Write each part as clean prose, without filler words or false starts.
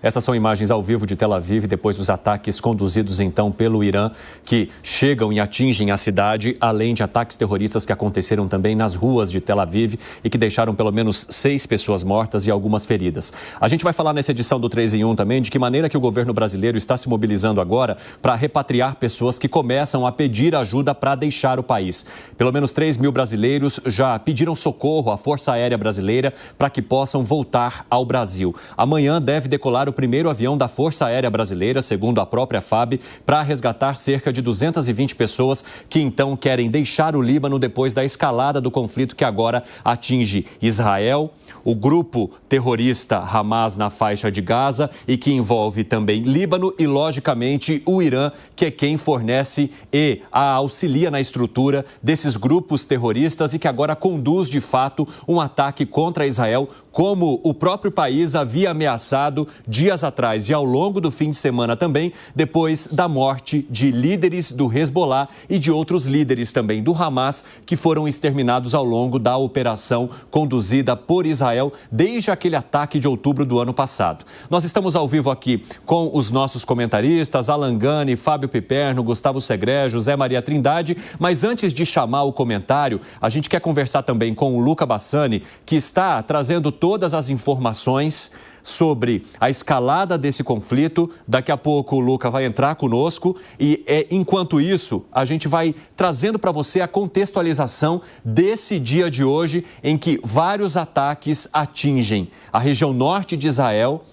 Essas são imagens ao vivo de Tel Aviv, depois dos ataques conduzidos então pelo Irã, que chegam e atingem a cidade, além de ataques terroristas que aconteceram também nas ruas de Tel Aviv e que deixaram pelo menos 6 pessoas mortas e algumas feridas. A gente vai falar nessa edição do 3 em 1 também de que maneira que o governo brasileiro está se mobilizando agora para repatriar pessoas que começam a pedir ajuda para deixar o país. Pelo menos 3 mil brasileiros já pediram socorro à Força Aérea Brasileira para que possam voltar ao Brasil. Amanhã deve decolar o primeiro avião da Força Aérea Brasileira, segundo a própria FAB, para resgatar cerca de 220 pessoas que então querem deixar o Líbano depois da escalada do conflito que agora atinge Israel, o grupo terrorista Hamas na faixa de Gaza e que envolve também Líbano e, logicamente, o Irã, que é quem fornece e auxilia na estrutura desses grupos terroristas e que agora conduz, de fato, um ataque contra Israel, como o próprio país havia ameaçado dias atrás e ao longo do fim de semana também, depois da morte de líderes do Hezbollah e de outros líderes também do Hamas que foram exterminados ao longo da operação conduzida por Israel desde aquele ataque de outubro do ano passado. Nós estamos ao vivo aqui com os nossos comentaristas, Alan Gani, Fábio Piperno, Gustavo Segré, José Maria Trindade, mas antes de chamar o comentário, a gente quer conversar também com o Luca Bassani, que está trazendo todas as informações sobre a escalada desse conflito. Daqui a pouco o Luca vai entrar conosco e, enquanto isso, a gente vai trazendo para você a contextualização desse dia de hoje em que vários ataques atingem a região norte de Israel,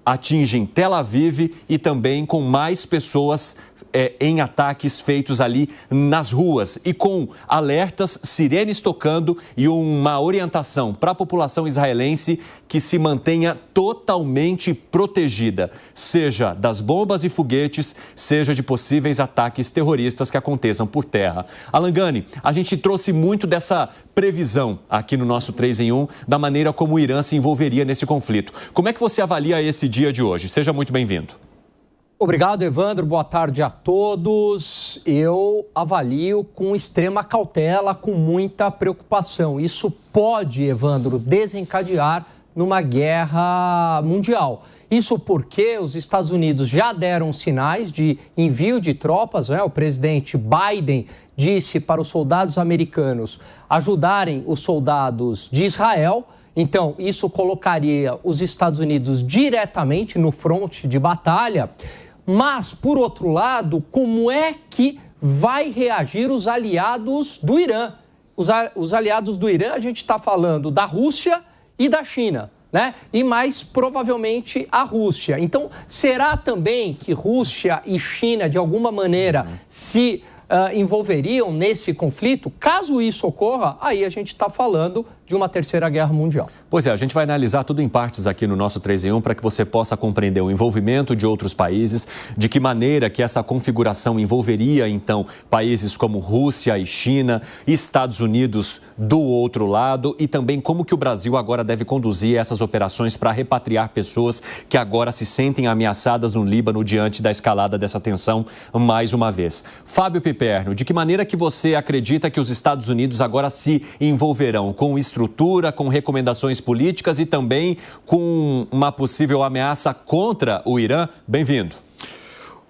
atingem Tel Aviv e também com mais pessoas em ataques feitos ali nas ruas e com alertas, sirenes tocando e uma orientação para a população israelense que se mantenha totalmente protegida, seja das bombas e foguetes, seja de possíveis ataques terroristas que aconteçam por terra. Alan Gani, a gente trouxe muito dessa previsão aqui no nosso 3 em 1, da maneira como o Irã se envolveria nesse conflito. Como é que você avalia esse dia de hoje? Seja muito bem-vindo. Obrigado, Evandro. Boa tarde a todos. Eu avalio com extrema cautela, com muita preocupação. Isso pode, Evandro, desencadear numa guerra mundial. Isso porque os Estados Unidos já deram sinais de envio de tropas, né? O presidente Biden disse para os soldados americanos ajudarem os soldados de Israel. Então, isso colocaria os Estados Unidos diretamente no fronte de batalha. Mas, por outro lado, como é que vai reagir os aliados do Irã? Os aliados do Irã, a gente está falando da Rússia e da China, né? E mais provavelmente a Rússia. Então, será também que Rússia e China, de alguma maneira, se envolveriam nesse conflito? Caso isso ocorra, aí a gente está falando de uma terceira guerra mundial. Pois é, a gente vai analisar tudo em partes aqui no nosso 3 em 1 para que você possa compreender o envolvimento de outros países, de que maneira que essa configuração envolveria, então, países como Rússia e China, Estados Unidos do outro lado e também como que o Brasil agora deve conduzir essas operações para repatriar pessoas que agora se sentem ameaçadas no Líbano diante da escalada dessa tensão mais uma vez. Fábio Piperno, de que maneira que você acredita que os Estados Unidos agora se envolverão com estrutura, com recomendações políticas e também com uma possível ameaça contra o Irã? Bem-vindo.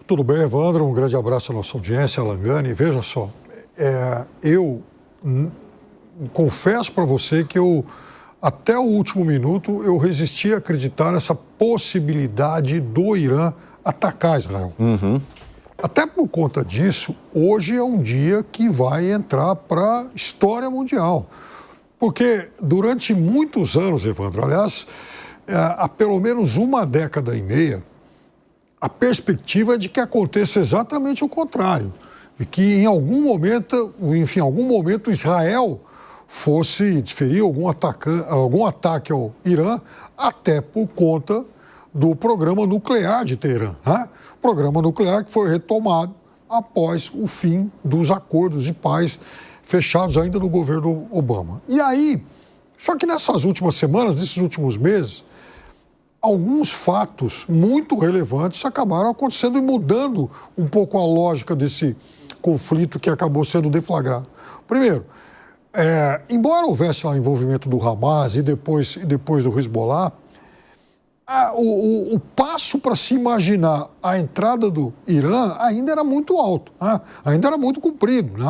Tudo bem, Evandro? Um grande abraço à nossa audiência, Alan Gani. Veja só, eu confesso para você que até o último minuto, eu resisti a acreditar nessa possibilidade do Irã atacar Israel. Até por conta disso, hoje é um dia que vai entrar para a história mundial. Porque durante muitos anos, Evandro, aliás, há pelo menos uma década e meia, a perspectiva é de que aconteça exatamente o contrário. E que em algum momento Israel fosse desferir algum ataque ao Irã, até por conta do programa nuclear de Teherã. Né? Programa nuclear que foi retomado após o fim dos acordos de paz fechados ainda no governo Obama. E aí, só que nessas últimas semanas, nesses últimos meses, alguns fatos muito relevantes acabaram acontecendo e mudando um pouco a lógica desse conflito que acabou sendo deflagrado. Primeiro, embora houvesse lá o envolvimento do Hamas e depois do Hezbollah, o passo para se imaginar a entrada do Irã ainda era muito alto, né? Ainda era muito comprido. Né?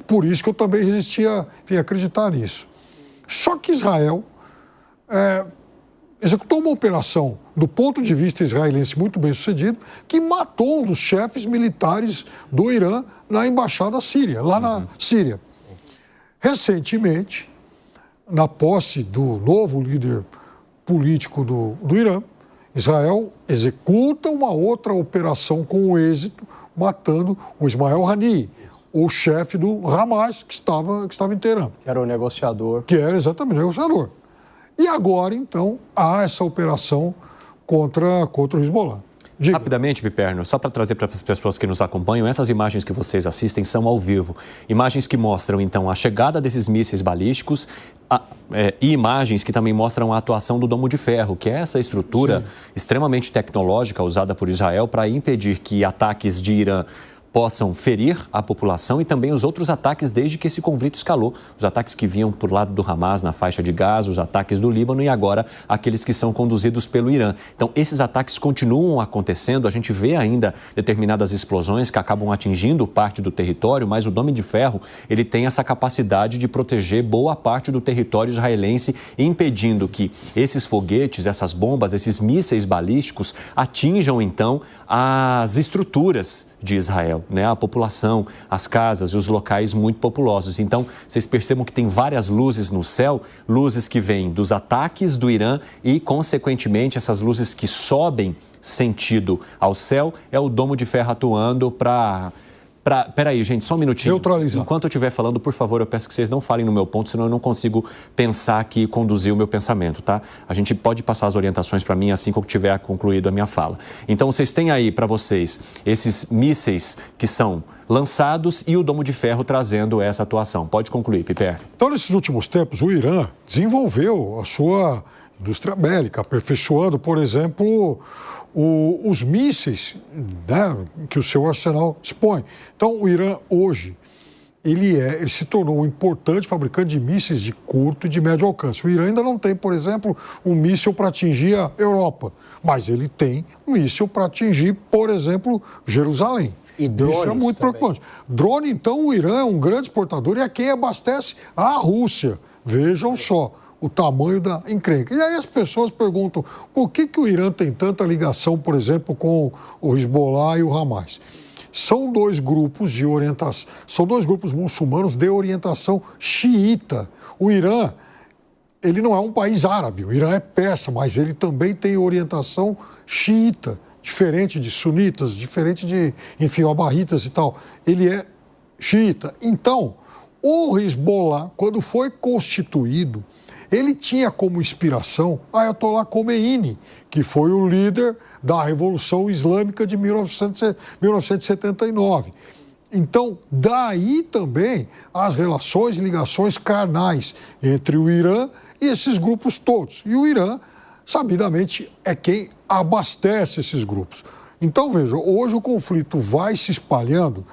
Por isso que eu também resistia a acreditar nisso. Só que Israel executou uma operação, do ponto de vista israelense, muito bem sucedido, que matou um dos chefes militares do Irã na embaixada síria, lá na Síria. Recentemente, na posse do novo líder político do Irã, Israel executa uma outra operação com êxito, matando o Ismael Haniyeh, o chefe do Hamas, que estava em Teherã. Que era o negociador. Que era exatamente o negociador. E agora, então, há essa operação contra o Hezbollah. Diga. Rapidamente, Piperno, só para trazer para as pessoas que nos acompanham, essas imagens que vocês assistem são ao vivo. Imagens que mostram, então, a chegada desses mísseis balísticos e imagens que também mostram a atuação do Domo de Ferro, que é essa estrutura extremamente tecnológica usada por Israel para impedir que ataques de Irã possam ferir a população e também os outros ataques desde que esse conflito escalou. Os ataques que vinham por lado do Hamas na faixa de Gaza, os ataques do Líbano e agora aqueles que são conduzidos pelo Irã. Então, esses ataques continuam acontecendo, a gente vê ainda determinadas explosões que acabam atingindo parte do território, mas o Domo de Ferro, ele tem essa capacidade de proteger boa parte do território israelense, impedindo que esses foguetes, essas bombas, esses mísseis balísticos atinjam, então, as estruturas de Israel, né? A população, as casas e os locais muito populosos. Então, vocês percebam que tem várias luzes no céu, luzes que vêm dos ataques do Irã e, consequentemente, essas luzes que sobem sentido ao céu, é o Domo de Ferro atuando para... Peraí, gente, só um minutinho. Neutralizar. Enquanto eu estiver falando, por favor, eu peço que vocês não falem no meu ponto, senão eu não consigo pensar aqui e conduzir o meu pensamento, tá? A gente pode passar as orientações para mim assim que eu tiver concluído a minha fala. Então, vocês têm aí para vocês esses mísseis que são lançados e o Domo de Ferro trazendo essa atuação. Pode concluir, Piper. Então, nesses últimos tempos, o Irã desenvolveu a sua indústria bélica, aperfeiçoando, por exemplo, os mísseis, né, que o seu arsenal dispõe. Então, o Irã, hoje, ele se tornou um importante fabricante de mísseis de curto e de médio alcance. O Irã ainda não tem, por exemplo, um míssil para atingir a Europa, mas ele tem um míssil para atingir, por exemplo, Jerusalém. E drones isso é muito preocupante. Drone, então, o Irã é um grande exportador e é quem abastece a Rússia. Vejam só o tamanho da encrenca. E aí as pessoas perguntam por que o Irã tem tanta ligação, por exemplo, com o Hezbollah e o Hamas. São dois grupos de orientação, são dois grupos muçulmanos de orientação xiita. O Irã, ele não é um país árabe, o Irã é persa, mas ele também tem orientação xiita, diferente de sunitas, diferente de, enfim, abarritas e tal. Ele é xiita. Então, o Hezbollah, quando foi constituído, ele tinha como inspiração Ayatollah Khomeini, que foi o líder da Revolução Islâmica de 1979. Então, daí também as relações e ligações carnais entre o Irã e esses grupos todos. E o Irã, sabidamente, é quem abastece esses grupos. Então, veja, hoje o conflito vai se espalhando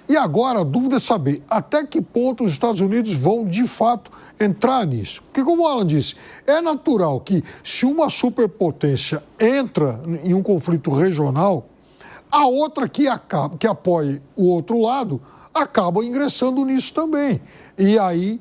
e agora a dúvida é saber até que ponto os Estados Unidos vão, de fato, entrar nisso. Porque, como o Alan disse, é natural que se uma superpotência entra em um conflito regional, a outra que apoie o outro lado acaba ingressando nisso também. E aí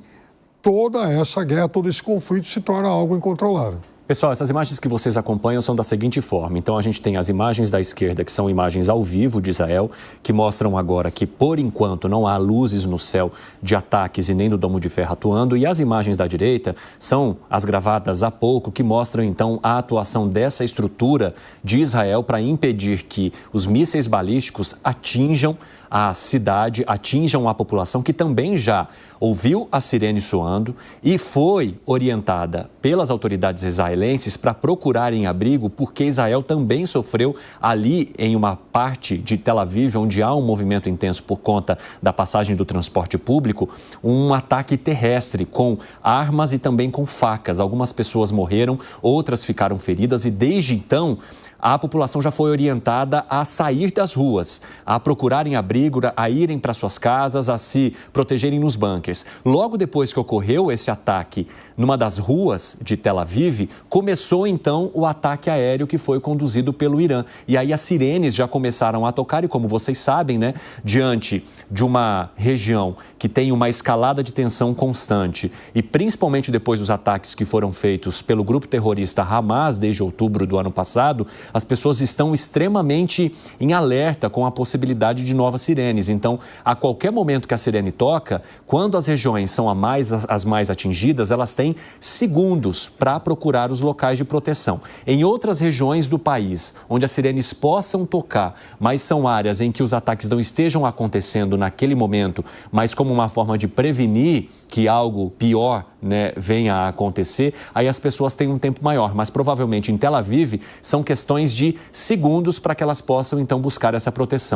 toda essa guerra, todo esse conflito se torna algo incontrolável. Pessoal, essas imagens que vocês acompanham são da seguinte forma. Então, a gente tem as imagens da esquerda, que são imagens ao vivo de Israel, que mostram agora que, por enquanto, não há luzes no céu de ataques e nem do Domo de Ferro atuando. E as imagens da direita são as gravadas há pouco, que mostram, então, a atuação dessa estrutura de Israel para impedir que os mísseis balísticos atinjam a cidade, atinjam a população que também já ouviu a sirene soando e foi orientada pelas autoridades israelenses para procurarem abrigo, porque Israel também sofreu ali em uma parte de Tel Aviv, onde há um movimento intenso por conta da passagem do transporte público, um ataque terrestre com armas e também com facas. Algumas pessoas morreram, outras ficaram feridas e desde então a população já foi orientada a sair das ruas, a procurarem abrigo abrigo, a irem para suas casas, a se protegerem nos bunkers. Logo depois que ocorreu esse ataque numa das ruas de Tel Aviv, começou então o ataque aéreo que foi conduzido pelo Irã. E aí as sirenes já começaram a tocar e, como vocês sabem, né, diante de uma região que tem uma escalada de tensão constante e principalmente depois dos ataques que foram feitos pelo grupo terrorista Hamas desde outubro do ano passado, as pessoas estão extremamente em alerta com a possibilidade de novas sirenes. Então, a qualquer momento que a sirene toca, quando as regiões são as mais atingidas, elas têm segundos para procurar os locais de proteção. Em outras regiões do país, onde as sirenes possam tocar, mas são áreas em que os ataques não estejam acontecendo naquele momento, mas como uma forma de prevenir que algo pior, né, venha a acontecer, aí as pessoas têm um tempo maior. Mas provavelmente em Tel Aviv são questões de segundos para que elas possam então buscar essa proteção.